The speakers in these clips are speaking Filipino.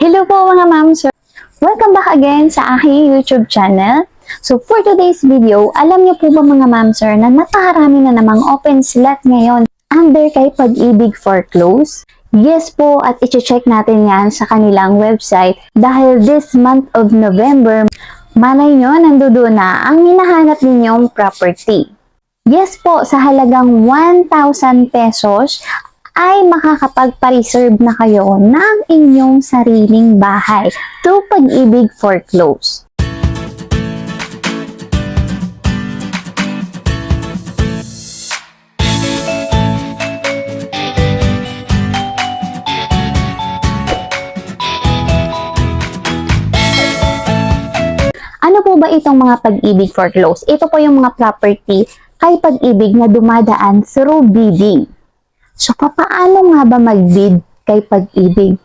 Hello po mga ma'am sir! Welcome back again sa aking YouTube channel. So for today's video, alam niyo po ba mga ma'am sir na napakarami na namang open slot ngayon under kay Pag-ibig Foreclose? Yes po, at i-check natin yan sa kanilang website dahil this month of November, malay nyo nandoon na ang hinahanap ninyong property. Yes po, sa halagang 1,000 pesos ay makakapagpa-reserve na kayo ng inyong sariling bahay through Pag-ibig Foreclose. Ano po ba itong mga Pag-ibig Foreclose? Ito po yung mga property kay Pag-ibig na dumadaan through bidding. So, paano nga ba mag-bid kay Pag-ibig?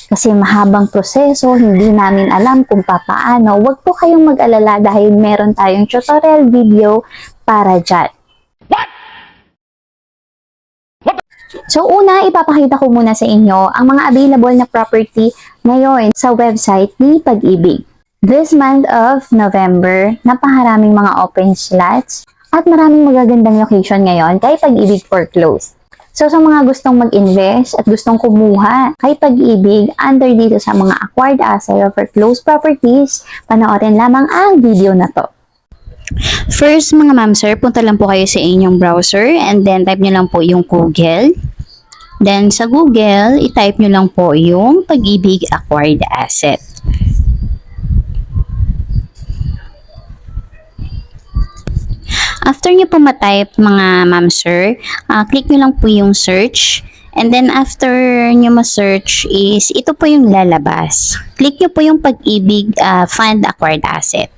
Kasi mahabang proseso, hindi namin alam kung paano. Huwag po kayong mag-alala dahil meron tayong tutorial video para dyan. So, una, ipapakita ko muna sa inyo ang mga available na property ngayon sa website ni Pag-ibig. This month of November, napakaraming mga open slots at maraming magagandang location ngayon kay Pag-ibig Foreclose. So, sa mga gustong mag-invest at gustong kumuha kay Pag-ibig under dito sa mga acquired asset or foreclosed properties, panoorin lamang ang video na to. First, mga ma'am sir, punta lang po kayo sa inyong browser and then type nyo lang po yung Google. Then, sa Google, i-type nyo lang po yung Pag-ibig Acquired Asset. After nyo po ma-type mga ma'am sir, click nyo lang po yung search. And then after nyo ma-search is, ito po yung lalabas. Click nyo po yung Pag-ibig Fund Acquired Asset.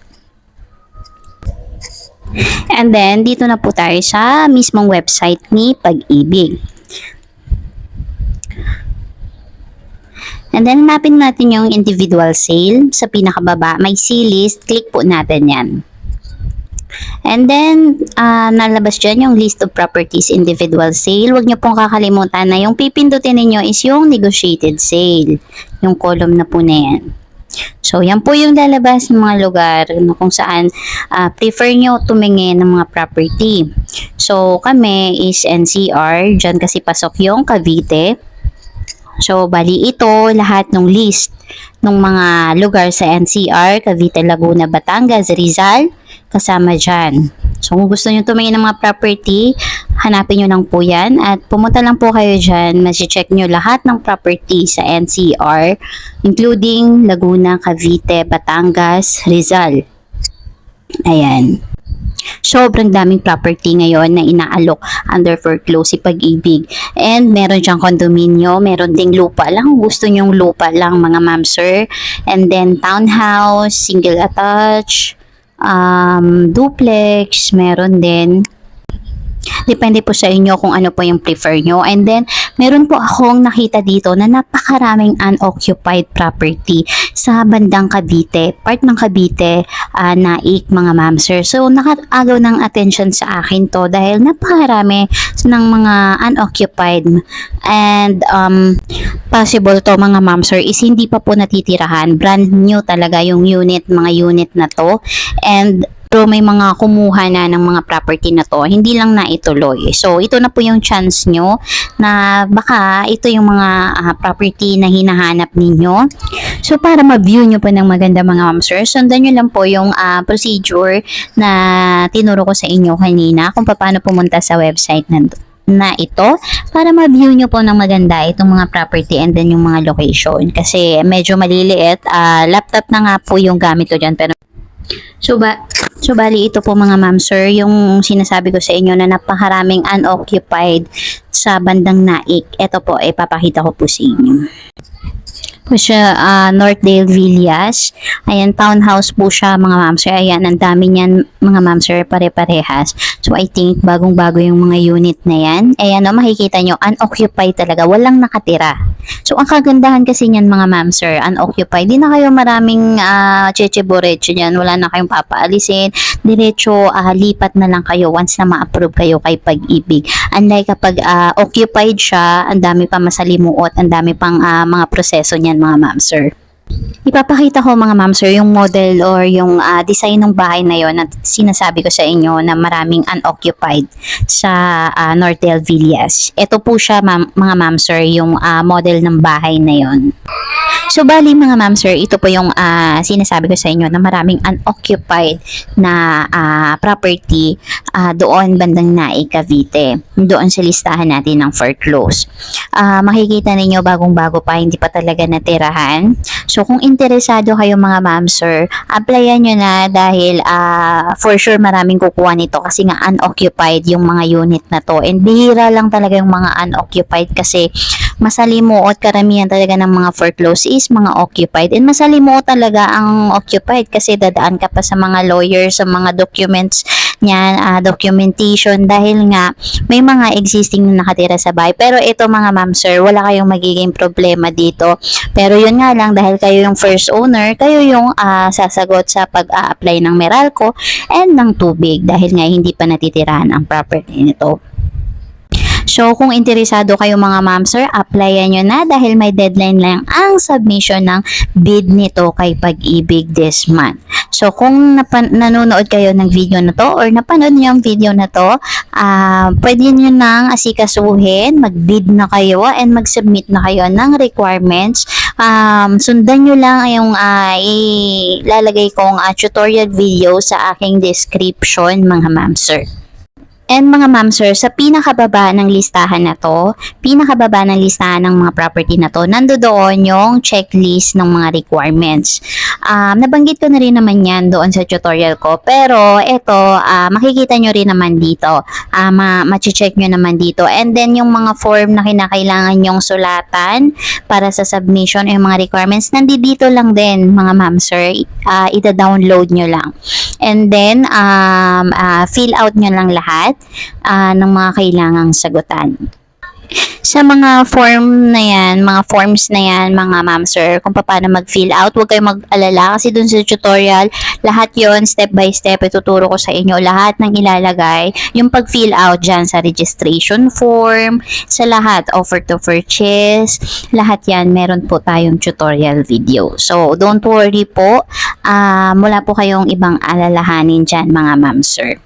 And then, dito na po tayo sa mismong website ni Pag-ibig. And then, hanapin natin yung individual sale. Sa pinakababa, may C-list. Click po natin yan. And then, nalabas dyan yung list of properties individual sale. Huwag nyo pong kakalimutan na yung pipindutin ninyo is yung negotiated sale. Yung column na po na yan. So, yan po yung lalabas ng mga lugar kung saan prefer nyo tumingin ng mga property. So, kami is NCR. Dyan kasi pasok yung Cavite. So, bali ito lahat ng list ng mga lugar sa NCR, Cavite, Laguna, Batangas, Rizal, kasama dyan. So, kung gusto nyo tumingin ng mga property, hanapin nyo lang po yan at pumunta lang po kayo dyan. Masi-check nyo lahat ng property sa NCR, including Laguna, Cavite, Batangas, Rizal. Ayan. Sobrang daming property ngayon na inaalok under foreclose si Pag-ibig. And meron diyang kondominyo, meron ding lupa lang. Gusto nyong lupa lang mga ma'am sir. And then townhouse, single attached, duplex, meron din. Depende po sa inyo kung ano po yung prefer nyo. And then, meron po akong nakita dito na napakaraming unoccupied property sa bandang Cavite. Part ng Cavite, Naik, mga ma'am sir. So, nakagaw ng attention sa akin to dahil napakarami ng mga unoccupied. And, possible to mga ma'am sir is hindi pa po natitirahan. Brand new talaga yung mga unit na to. And, pero may mga kumuha na ng mga property na to, hindi lang na ituloy. So, ito na po yung chance nyo na baka ito yung mga property na hinahanap ninyo. So, para ma-view nyo po ng maganda mga ma'am sir, sundan nyo lang po yung procedure na tinuro ko sa inyo kanina kung paano pumunta sa website na ito para ma-view nyo po ng maganda itong mga property and then yung mga location. Kasi medyo maliliit, laptop na nga po yung gamit ko dyan pero So, bali ito po mga ma'am sir, yung sinasabi ko sa inyo na napakaraming unoccupied sa bandang Naik. Ito po, papakita ko po sa inyo. Po siya, Northdale Villas. Ayan, townhouse po siya mga ma'am sir. Ayan, ang dami niyan mga ma'am sir, pare-parehas. So, I think bagong-bago yung mga unit na yan. Ayan, makikita nyo, unoccupied talaga. Walang nakatira. So, ang kagandahan kasi niyan mga ma'am sir, unoccupied. Di na kayo maraming cheche-boreche dyan. Wala na kayong papaalisin. Diretso, lipat na lang kayo once na ma-approve kayo kay Pag-ibig. Unlike kapag occupied siya, ang dami pa masalimuot, ang dami pang mga proseso niyan mga ma'am sir. Ipapakita ko mga ma'am sir yung model or yung design ng bahay na yon at sinasabi ko sa inyo na maraming unoccupied sa Nortel Villas. Ito po siya mga ma'am sir yung model ng bahay na yon. So bali mga ma'am sir, ito po yung sinasabi ko sa inyo na maraming unoccupied na property doon bandang Naik, Cavite. Doon sa listahan natin ng foreclose. Makikita ninyo bagong-bago pa, hindi pa talaga natirahan. So kung interesado kayo mga ma'am sir, applyan nyo na dahil for sure maraming kukuha nito kasi nga unoccupied yung mga unit na to. And bihira lang talaga yung mga unoccupied kasi masalimuot karamihan talaga ng mga foreclose is mga occupied. And masalimuot talaga ang occupied kasi dadaan ka pa sa mga lawyers, sa mga documents niyan, documentation dahil nga may mga existing na nakatira sa bahay. Pero ito mga ma'am sir, wala kayong magiging problema dito. Pero yun nga lang dahil kayo yung first owner, kayo yung sasagot sa pag-a-apply ng Meralco and ng tubig dahil nga hindi pa natitirahan ang property nito. So, kung interesado kayo mga ma'am sir, applyan nyo na dahil may deadline lang ang submission ng bid nito kay Pag-ibig this month. So, kung nanonood kayo ng video na to or napanood nyo yung video na to, pwede nyo nang asikasuhin, mag-bid na kayo and mag-submit na kayo ng requirements. Sundan nyo lang yung ilalagay kong tutorial video sa aking description mga ma'am sir. And mga ma'am sir, sa pinakababa ng listahan na to, pinakababa ng listahan ng mga property na to, nandoon yung checklist ng mga requirements. Nabanggit ko na rin naman yan doon sa tutorial ko, pero ito, makikita nyo rin naman dito. Machi-check nyo naman dito. And then yung mga form na kinakailangan nyong sulatan para sa submission yung mga requirements, nandito lang din mga ma'am sir. Ida-download nyo lang. And then, fill out nyo lang lahat ng mga kailangang sagutan. Sa mga form na yan, mga forms na yan, mga ma'am sir, kung paano mag-fill out, huwag kayong mag-alala kasi dun sa tutorial, lahat yon step by step, ituturo ko sa inyo lahat ng ilalagay, yung pag-fill out dyan sa registration form, sa lahat, offer to purchase, lahat yan, meron po tayong tutorial video. So, don't worry po, wala po kayong ibang alalahanin dyan, mga ma'am sir.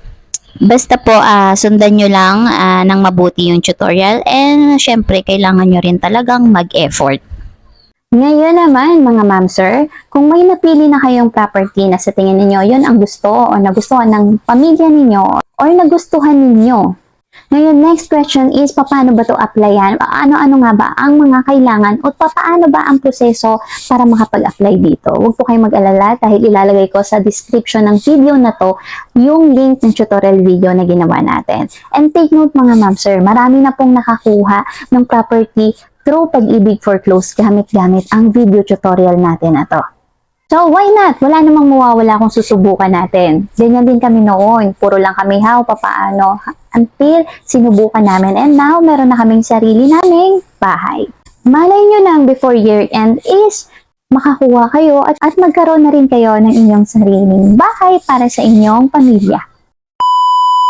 Basta po sundan nyo lang ng mabuti yung tutorial and syempre kailangan nyo rin talagang mag-effort. Ngayon naman mga ma'am sir, kung may napili na kayong property na sa tingin ninyo yun ang gusto o nagustuhan ng pamilya ninyo or nagustuhan ninyo. Ngayon, next question is, paano ba ito applyan? Ano-ano nga ba ang mga kailangan o paano ba ang proseso para makapag-apply dito? Huwag po kayong mag-alala dahil ilalagay ko sa description ng video na to yung link ng tutorial video na ginawa natin. And take note mga ma'am sir, marami na pong nakakuha ng property through Pag-ibig Foreclose gamit-gamit ang video tutorial natin na to. So, why not? Wala namang mawawala kung susubukan natin. Ganyan din kami noon. Puro lang kami papaano, until sinubukan namin. And now, meron na kaming sarili naming bahay. Malay nyo lang before year end is makakuha kayo at magkaroon na rin kayo ng inyong sariling bahay para sa inyong pamilya.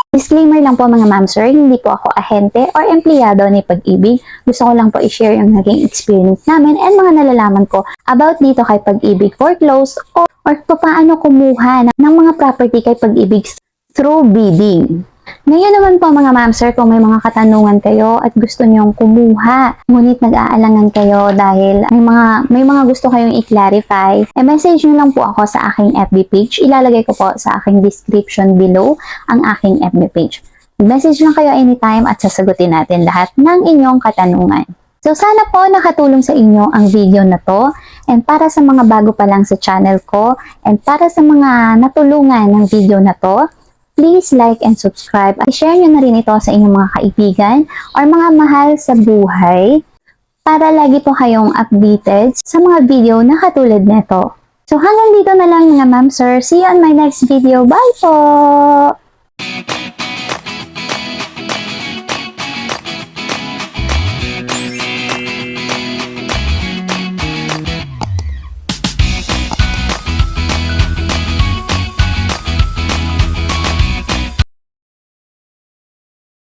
Disclaimer lang po mga ma'am sir, hindi po ako ahente or empleyado ni Pag-ibig. Gusto ko lang po i-share yung naging experience namin and mga nalalaman ko about dito kay Pag-ibig Foreclose or paano kumuha ng mga property kay Pag-ibig through bidding. Ngayon naman po mga ma'am sir, kung may mga katanungan kayo at gusto nyong kumuha, ngunit nag-aalangan kayo dahil may mga gusto kayong i-clarify, message nyo lang po ako sa aking FB page. Ilalagay ko po sa aking description below ang aking FB page. Message lang kayo anytime at sasagutin natin lahat ng inyong katanungan. So sana po nakatulong sa inyo ang video na to, and para sa mga bago pa lang sa channel ko and para sa mga natulungan ng video na to, please like and subscribe at share nyo na rin ito sa inyong mga kaibigan or mga mahal sa buhay para lagi po kayong updated sa mga video na katulad nito. So hanggang dito na lang mga ma'am sir. See you on my next video. Bye po!